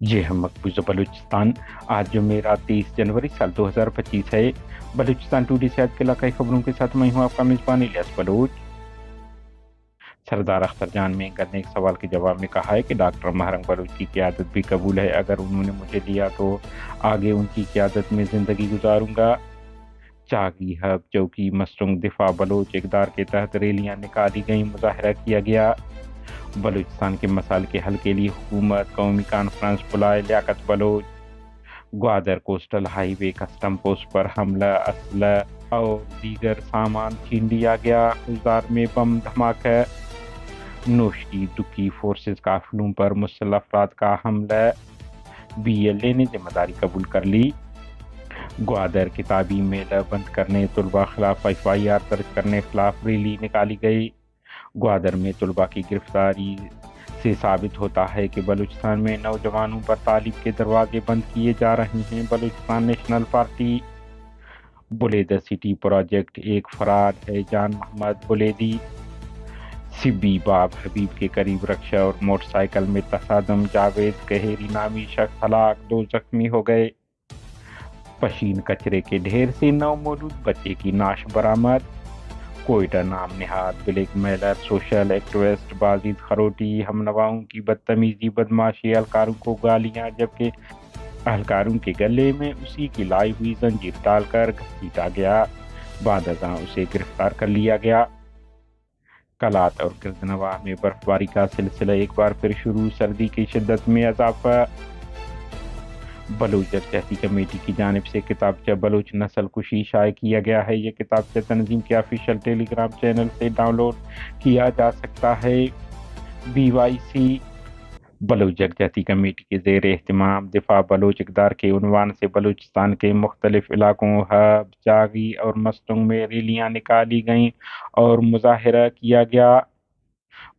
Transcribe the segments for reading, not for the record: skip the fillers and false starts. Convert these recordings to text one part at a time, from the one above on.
जी हम मकबूजा बलूचिस्तान। आज जुमेरात 23 जनवरी साल 2025 है। बलूचिस्तान टुडे से आज के इलाकाई खबरों के साथ मैं हूँ आपका मेजबान इलियास बलूच। सरदार अख्तर जान मेंगर ने एक सवाल के जवाब में कहा है कि डॉक्टर महरंग बलूच की क़यादत भी कबूल है। अगर उन्होंने मुझे लिया तो आगे उनकी क़यादत में ज़िंदगी गुजारूंगा। चागी हब चौकी मसरूंग दिफा बलोच इकदार के तहत रैलियां निकाली गईं, मुजाहरा किया गया। बलूचिस्तान के मसाइल के हल के लिए हुकूमत कौमी कॉन्फ्रेंस बुलाए, Liaquat Baloch. Gwadar coastal highway custom post पर हमला, असलह और दीगर सामान छीन लिया गया। खुजदार में बम धमाका। नोशी दुखी फोर्सेस काफिलों पर मुसल्लह अफराद का हमला। BLA ने जिम्मेदारी कबूल कर ली। ग्वादर किताबी मेला बंद करने, तलबा खिलाफ FIR दर्ज करने खिलाफ रैली निकाली गई। ग्वादर में तलबा की गिरफ्तारी से साबित होता है कि बलूचिस्तान में नौजवानों पर तालीम के दरवाजे बंद किए जा रहे हैं। Balochistan National Party. Buleda city project एक फराद है, जान मोहम्मद बुलेदी। सिब्बी बाब हबीब के करीब रक्षा और मोटरसाइकिल में तसादम, जावेद कहेरी नामी शख्स हलाक, 2 जख्मी हो गए। पशीन कचरे के ढेर से नवमौलूद बच्चे की नाश बरामद। कोयटा नाम निहाद blackmailer social activist Bajid Kharoti हमनवाओं की बदतमीजी बदमाशी, एहलकारों को गालियां, जबकि एहलकारों के गले में उसी की लाई हुई जंजीर डालकर घसीटा गया। बाद अज़ां उसे गिरफ्तार कर लिया गया। कलात और किर्दनवाह में बर्फबारी का सिलसिला एक बार फिर शुरू, सर्दी की शिद्दत में इजाफा। बलूच जदजहती कमेटी की जानिब से किताबचा बलूच नस्ल कुशी शाये किया गया है। ये किताबचा तंजीम के ऑफिशियल टेलीग्राम चैनल से डाउनलोड किया जा सकता है। BYC बलूच जदजहती कमेटी के ज़ेर एहतमाम दिफा बलूच इक़दार के उन्वान से बलूचिस्तान के मुख्तलिफ इलाकों हब, चागी और मस्तूंग में रैलियाँ निकाली गईं और मुजाहरा किया गया।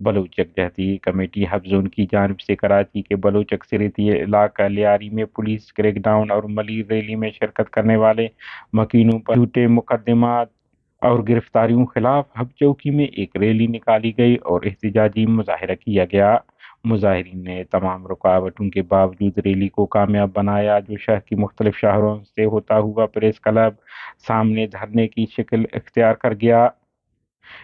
बलूच यकजहती कमेटी हब जोन की जानिब से कराची के बलूच अक्सरियती इलाका लियारी में पुलिस क्रैकडाउन और मलीर रैली में शिरकत करने वाले मकीनों पर झूठे मुकदमात और गिरफ्तारियों खिलाफ हब चौकी में एक रैली निकाली गई और एहतजाजी मुजाहरा किया गया। मुजाहिरीन ने तमाम रुकावटों के बावजूद रैली को कामयाब बनाया, जो शहर की मुख्तलिफ शहरों से होता हुआ प्रेस क्लब सामने धरने की शक्ल इख्तियार कर गया।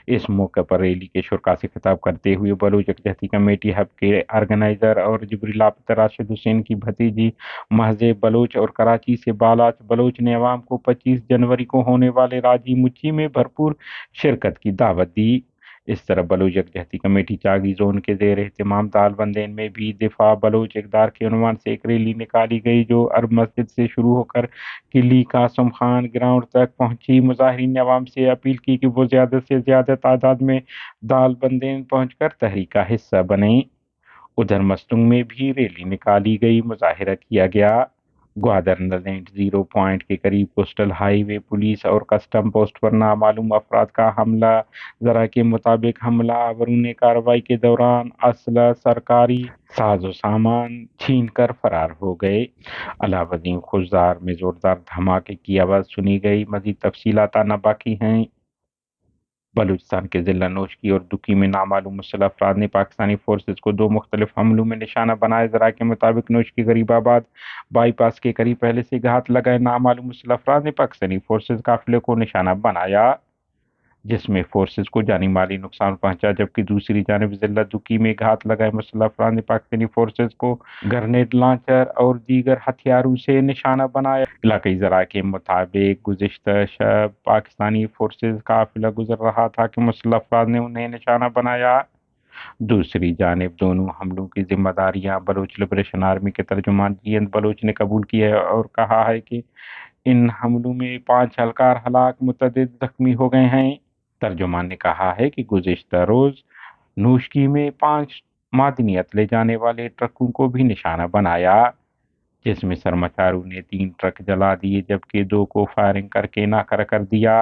इस मौके पर रैली के शुरा से खिताब करते हुए बलूच यकजहती कमेटी हब के ऑर्गेनाइजर और जबरी लापता राशिद हुसैन की भतीजी महजेब बलूच और कराची से बालाच बलूच ने अवाम को 25 जनवरी को होने वाले राजी मुच्ची में भरपूर शिरकत की दावत दी। इस तरह बलूच यकजहती कमेटी चागी जोन के ज़ेर एहतमाम दालबंदेन में भी दिफा बलूच इक़दार के उन्वान से एक रैली निकाली गई, जो अरब मस्जिद से शुरू होकर किली कासम खान ग्राउंड तक पहुंची। मुजाहिरीन ने अवाम से अपील की कि वो ज़्यादा से ज़्यादा तादाद में दालबंदेन पहुंचकर तहरीक का हिस्सा बने। उधर मस्तूंग में भी रैली निकाली गई, मुजाहरा किया गया। ग्वादर नलैंड 0 पॉइंट के करीब कोस्टल हाईवे पुलिस और कस्टम पोस्ट पर नामालूम अफराद का हमला। जरा के मुताबिक हमला आवरों ने कार्रवाई के दौरान असला, सरकारी साजो सामान छीन कर फरार हो गए। अलावदीन खुजदार में जोरदार धमाके की आवाज़ सुनी गई। मजीद तफसीलात आना बाकी हैं। बलूचिस्तान के ज़िला नोशकी और दुकी में नामालूम मुसल्लह अफराद ने पाकिस्तानी फोर्सेज को 2 मुख्तलिफ हमलों में निशाना बनाया। ज़रा के मुताबिक नोशकी गरीबाबाद बाईपास के करीब पहले से घात लगाए नामालूम मुसल्लह अफराद ने पाकिस्तानी फोर्सेज काफिले को निशाना बनाया, जिसमें फोर्सेज को जानी माली नुकसान पहुंचा, जबकि दूसरी जानिब ज़िला दुकी में घात लगाए मुसल्लह अफराद ने पाकिस्तानी फोर्सेज को ग्रेनेड लॉन्चर और दीगर हथियारों से निशाना बनाया। इलाकाई ज़रा के मुताबिक गुज़िश्ता शब पाकिस्तानी फोर्सेज काफिला गुजर रहा था कि मुसल्लह अफराद ने उन्हें निशाना बनाया। दूसरी जानिब दोनों हमलों की जिम्मेदारियां बलूच लिबरेशन आर्मी के तर्जुमान जीएन बलूच ने कबूल की है और कहा है कि इन हमलों में 5 एहलकार हलाक, मुतअद्दिद जख्मी हो गए हैं। तर्जुमान ने कहा है कि गुज़िश्ता रोज नूशकी में 5 मादनियत ले जाने वाले ट्रकों को भी निशाना बनाया, जिसमें सरमाचारों ने 3 ट्रक जला दिए, जबकि 2 को फायरिंग करके नाकारा कर दिया।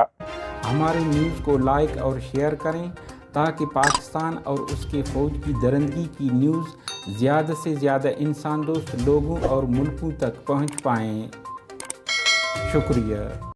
हमारे न्यूज़ को लाइक और शेयर करें ताकि पाकिस्तान और उसके फ़ौज की दरंदगी की न्यूज़ ज़्यादा से ज़्यादा इंसान दोस्त लोगों और मुल्कों तक पहुंच पाएँ। शुक्रिया।